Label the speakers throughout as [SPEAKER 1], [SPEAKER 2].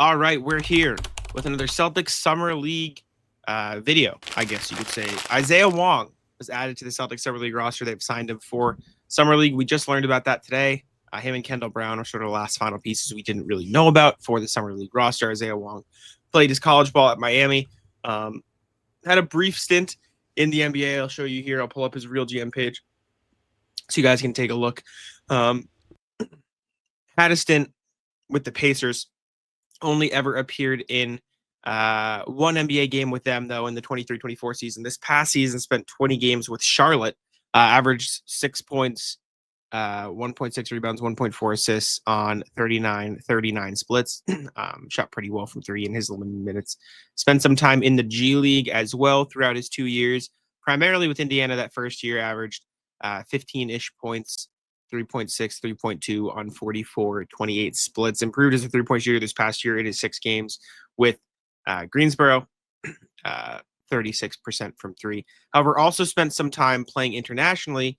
[SPEAKER 1] All right, we're here with another Celtics Summer League video, I guess you could say. Isaiah Wong was added to the Celtics Summer League roster. They've signed him for Summer League. We just learned about that today. Him and Kendall Brown are sort of the last final pieces we didn't really know about for the Summer League roster. Isaiah Wong played his college ball at Miami, had a brief stint in the NBA. I'll show you here. I'll pull up his real GM page so you guys can take a look. Had a stint with the Pacers. Only ever appeared in one NBA game with them, though, in the 23-24 season. This past season, spent 20 games with Charlotte, averaged 6 points, 1.6 rebounds, 1.4 assists on 39 splits. Shot pretty well from three in his limited minutes. Spent some time in the G League as well throughout his 2 years, primarily with Indiana. That first year averaged 15-ish points, 3.6, 3.2 on 44, 28 splits. Improved as a three-point shooter this past year in his 6 games with Greensboro, 36% from three. However, also spent some time playing internationally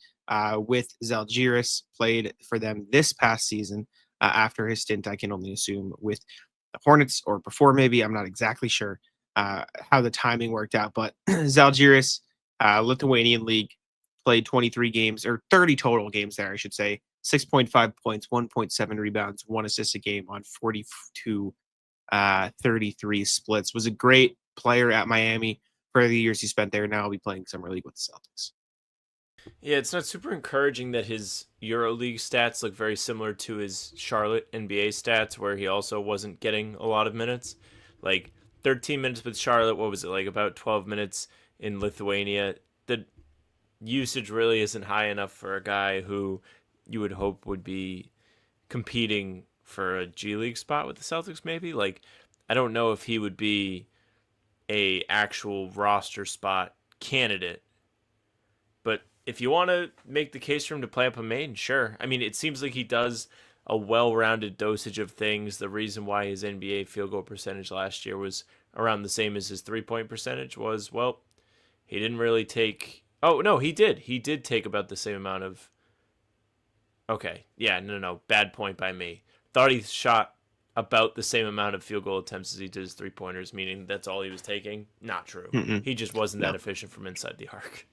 [SPEAKER 1] with Zalgiris, played for them this past season after his stint, I can only assume, with the Hornets, or before maybe. I'm not exactly sure how the timing worked out, but Zalgiris, Lithuanian League, played 23 games, or 30 total games there, I should say. 6.5 points, 1.7 rebounds, 1 assist a game on 42, 33 splits. Was a great player at Miami for the years he spent there. Now he'll be playing Summer League with the Celtics.
[SPEAKER 2] Yeah, it's not super encouraging that his EuroLeague stats look very similar to his Charlotte NBA stats, where he also wasn't getting a lot of minutes. Like 13 minutes with Charlotte, what was it, like about 12 minutes in Lithuania? The usage really isn't high enough for a guy who you would hope would be competing for a G League spot with the Celtics, maybe. Like, I don't know if he would be a actual roster spot candidate, but if you want to make the case for him to play up a main, sure. I mean, it seems like he does a well-rounded dosage of things. The reason why his NBA field goal percentage last year was around the same as his three-point percentage was, well, he didn't really take. Oh no, he did. He did take about the same amount of. Okay, yeah, no, bad point by me. Thought he shot about the same amount of field goal attempts as he did his three-pointers, meaning that's all he was taking. Not true.
[SPEAKER 1] Mm-mm.
[SPEAKER 2] He just wasn't
[SPEAKER 1] No,
[SPEAKER 2] that efficient from inside the arc.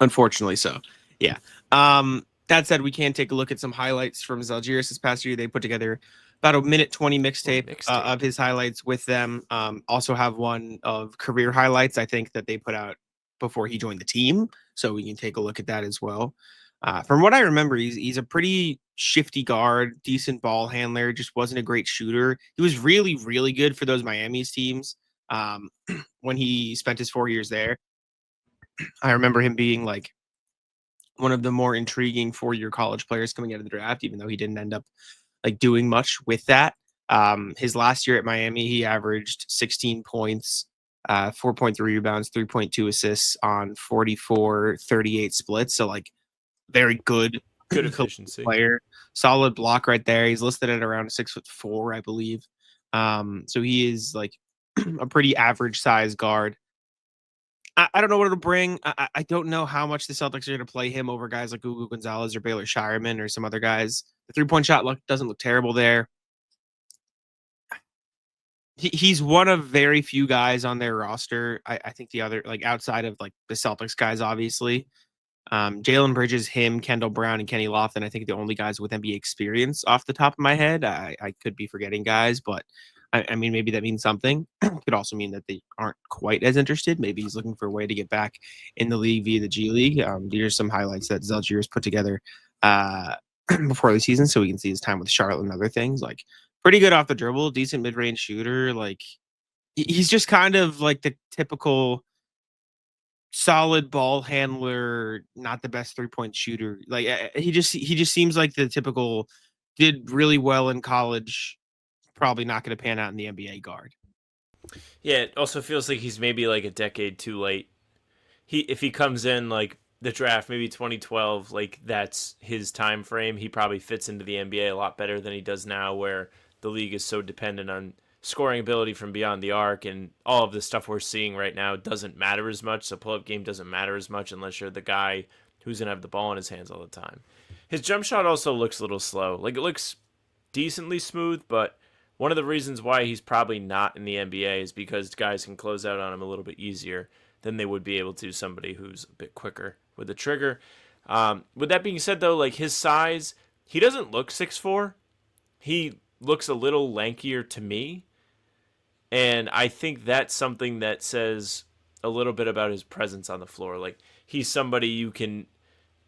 [SPEAKER 1] unfortunately so. Yeah. That said, we can take a look at some highlights from Zalgiris this past year. They put together about a minute 20
[SPEAKER 2] Ooh,
[SPEAKER 1] mixtape
[SPEAKER 2] mixtape.
[SPEAKER 1] of his highlights with them. Also have one of career highlights, I think, that they put out before he joined the team. So we can take a look at that as well. From what I remember, he's a pretty shifty guard, decent ball handler, just wasn't a great shooter. He was really, really good for those Miami's teams when he spent his 4 years there. I remember him being like one of the more intriguing 4-year college players coming out of the draft, even though he didn't end up like doing much with that. His last year at Miami, he averaged 16 points, 4.3 rebounds, 3.2 assists on 44, 38 splits. So like very good
[SPEAKER 2] Good efficiency.
[SPEAKER 1] player, solid block right there. He's listed at around 6'4", I believe. So he is like a pretty average size guard. I don't know what it'll bring. I don't know how much the Celtics are going to play him over guys like Gugu Gonzalez or Baylor Shireman or some other guys. The 3-point shot doesn't look terrible there. He's one of very few guys on their roster. I think the other, like outside of like the Celtics guys, obviously, Jalen Bridges, him, Kendall Brown, and Kenny Lofton, I think the only guys with NBA experience off the top of my head. I could be forgetting guys, but I mean, maybe that means something. Could also mean that they aren't quite as interested. Maybe he's looking for a way to get back in the league via the G League. These are some highlights that Zalgiris put together before the season, so we can see his time with Charlotte and other things. Like, pretty good off the dribble, decent mid-range shooter. Like, he's just kind of like the typical solid ball handler, not the best 3-point shooter. Like he just seems like the typical did really well in college, probably not going to pan out in the NBA guard.
[SPEAKER 2] Yeah, it also feels like he's maybe like a decade too late. If he comes in like the draft, maybe 2012, like that's his time frame, he probably fits into the NBA a lot better than he does now, where the league is so dependent on scoring ability from beyond the arc, and all of the stuff we're seeing right now doesn't matter as much. So pull-up game doesn't matter as much unless you're the guy who's gonna have the ball in his hands all the time. His jump shot also looks a little slow. Like, it looks decently smooth, but one of the reasons why he's probably not in the NBA is because guys can close out on him a little bit easier than they would be able to somebody who's a bit quicker with the trigger. With that being said, though, like his size, he doesn't look 6'4". He looks a little lankier to me, and I think that's something that says a little bit about his presence on the floor. Like he's somebody you can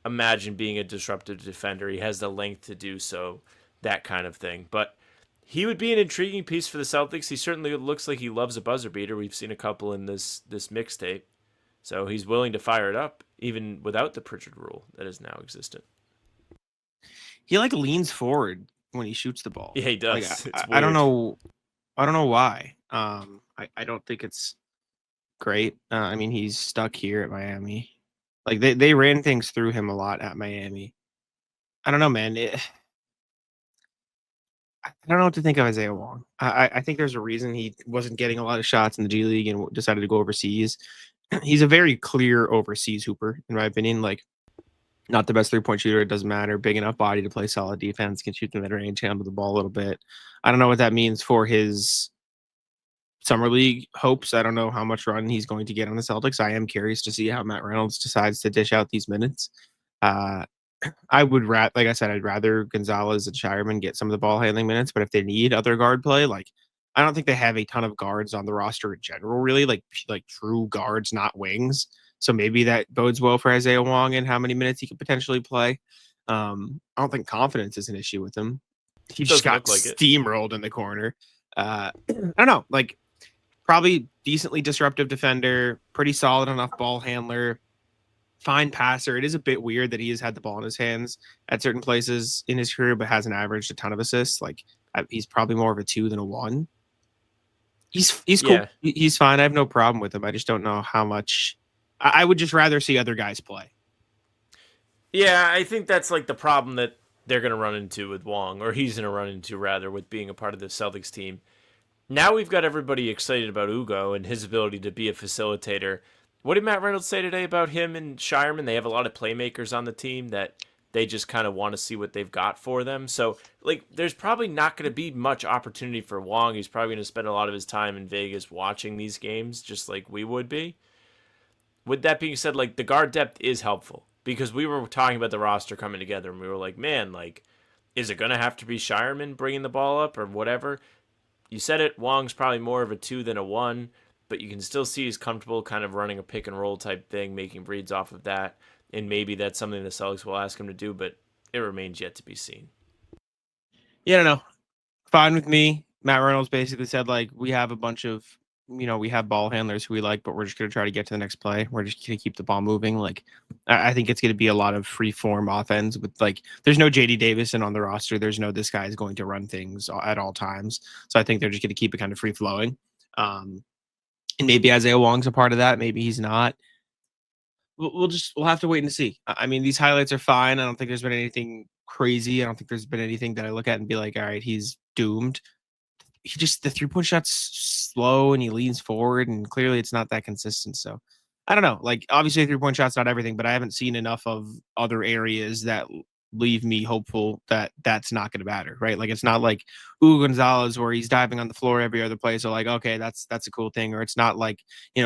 [SPEAKER 2] imagine being a disruptive defender. He has the length to do so, that kind of thing. But he would be an intriguing piece for the Celtics. He certainly looks like he loves a buzzer beater. We've seen a couple in this mixtape. So he's willing to fire it up, even without the Pritchard rule that is now existent.
[SPEAKER 1] He like leans forward when he shoots the ball.
[SPEAKER 2] Yeah, he
[SPEAKER 1] Like
[SPEAKER 2] does. It's
[SPEAKER 1] I don't
[SPEAKER 2] weird.
[SPEAKER 1] know. I don't know why. I don't think it's great. I mean, he's stuck here at Miami. Like they ran things through him a lot at Miami. I don't know, man. I don't know what to think of Isaiah Wong. I think there's a reason he wasn't getting a lot of shots in the G League and decided to go overseas. He's a very clear overseas hooper, in my opinion. Like, not the best 3-point shooter. It doesn't matter. Big enough body to play solid defense, can shoot the mid range, handle the ball a little bit. I don't know what that means for his summer league hopes. I don't know how much run he's going to get on the Celtics. I am curious to see how Matt Reynolds decides to dish out these minutes. Uh, I would like I said, I'd rather Gonzalez and Shireman get some of the ball handling minutes, but if they need other guard play, like I don't think they have a ton of guards on the roster in general, really, like true guards, not wings. So maybe that bodes well for Isaiah Wong and how many minutes he could potentially play. I don't think confidence is an issue with him. He just
[SPEAKER 2] Doesn't
[SPEAKER 1] got
[SPEAKER 2] look like it.
[SPEAKER 1] steamrolled in the corner. I don't know, like probably decently disruptive defender, pretty solid enough ball handler, fine passer. It is a bit weird that he has had the ball in his hands at certain places in his career, but hasn't averaged a ton of assists. Like he's probably more of a 2 than a 1. He's cool.
[SPEAKER 2] Yeah.
[SPEAKER 1] He's fine. I have no problem with him. I just don't know how much. I would just rather see other guys play.
[SPEAKER 2] Yeah, I think that's like the problem that they're going to run into with Wong, or he's going to run into rather, with being a part of the Celtics team. Now we've got everybody excited about Ugo and his ability to be a facilitator. What did Matt Reynolds say today about him and Shireman? They have a lot of playmakers on the team that they just kind of want to see what they've got for them. So, like, there's probably not going to be much opportunity for Wong. He's probably going to spend a lot of his time in Vegas watching these games, just like we would be. With that being said, like, the guard depth is helpful because we were talking about the roster coming together and we were like, man, like, is it going to have to be Shireman bringing the ball up or whatever? You said it, Wong's probably more of a 2 than a 1, but you can still see he's comfortable kind of running a pick and roll type thing, making reads off of that, and maybe that's something the Celtics will ask him to do, but it remains yet to be seen.
[SPEAKER 1] Yeah, I don't know. Fine with me. Matt Reynolds basically said, like, we have a bunch of, we have ball handlers who we like, but we're just going to try to get to the next play. We're just going to keep the ball moving. Like, I think it's going to be a lot of free form offense with, like, there's no JD Davison on the roster. There's no, this guy is going to run things at all times. So I think they're just going to keep it kind of free flowing. And maybe Isaiah Wong's a part of that. Maybe he's not. We'll have to wait and see. I mean, these highlights are fine. I don't think there's been anything crazy. I don't think there's been anything that I look at and be like, all right, he's doomed. He just, the 3-point shot's slow and he leans forward and clearly it's not that consistent. So I don't know. Like obviously 3-point shot's not everything, but I haven't seen enough of other areas that leave me hopeful that that's not going to matter, right? Like it's not like Hugo Gonzalez where he's diving on the floor every other play. So like, okay, that's a cool thing. Or it's not like,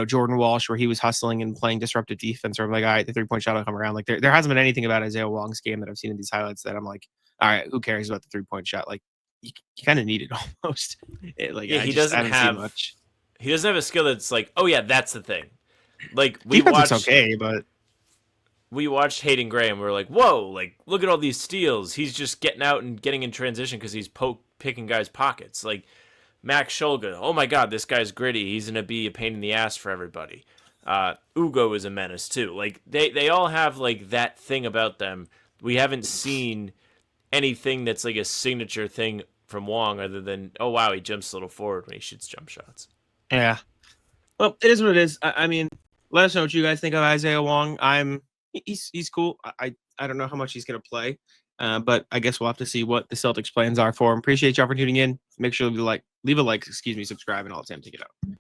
[SPEAKER 1] Jordan Walsh where he was hustling and playing disruptive defense or I'm like, all right, the 3-point shot will come around. Like there hasn't been anything about Isaiah Wong's game that I've seen in these highlights that I'm like, all right, who cares about the 3-point shot? Like you kind of need it almost.
[SPEAKER 2] Yeah,
[SPEAKER 1] I haven't seen much.
[SPEAKER 2] He doesn't have a skill that's like, oh yeah, that's the thing. Like
[SPEAKER 1] Defense looks okay, but
[SPEAKER 2] we watched Hayden Gray and we were like, whoa, like look at all these steals. He's just getting out and getting in transition because he's picking guys' pockets. Like Max Shulga, oh my god, this guy's gritty. He's gonna be a pain in the ass for everybody. Ugo is a menace too. Like they all have like that thing about them. We haven't seen anything that's like a signature thing from Wong other than, oh wow, he jumps a little forward when he shoots jump shots.
[SPEAKER 1] yeah. Well, it is what it is. I mean, let us know what you guys think of Isaiah Wong. He's cool. I don't know how much he's gonna play, but I guess we'll have to see what the Celtics plans are for him. Appreciate y'all for tuning in. Make sure to leave a like, subscribe, and all the time. Take it out.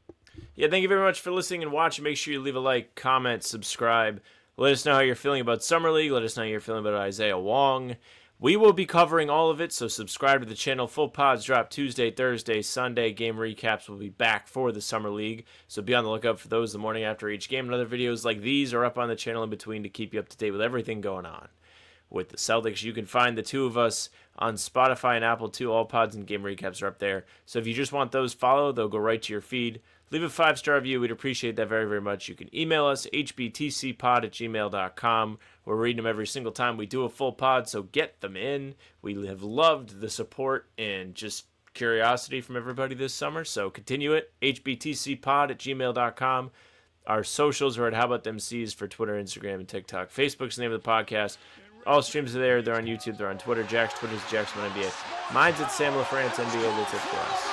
[SPEAKER 2] Yeah, thank you very much for listening and watching. Make sure you leave a like, comment, subscribe. Let us know how you're feeling about Summer League. Let us know how you're feeling about Isaiah Wong. We will be covering all of it, so subscribe to the channel. Full pods drop Tuesday, Thursday, Sunday. Game recaps will be back for the Summer League, so be on the lookout for those the morning after each game. And other videos like these are up on the channel in between to keep you up to date with everything going on with the Celtics. You can find the two of us on Spotify and Apple too. All pods and game recaps are up there. So if you just want those followed, they'll go right to your feed. Leave a 5-star review. We'd appreciate that very, very much. You can email us, hbtcpod@gmail.com. We're reading them every single time we do a full pod, so get them in. We have loved the support and just curiosity from everybody this summer, so continue it. hbtcpod@gmail.com. Our socials are at How About Them C's for Twitter, Instagram, and TikTok. Facebook's the name of the podcast. All streams are there. They're on YouTube. They're on Twitter. Jack's Twitter's Jack's1NBA. Mine's at Sam LaFrance NBA. That's it for us.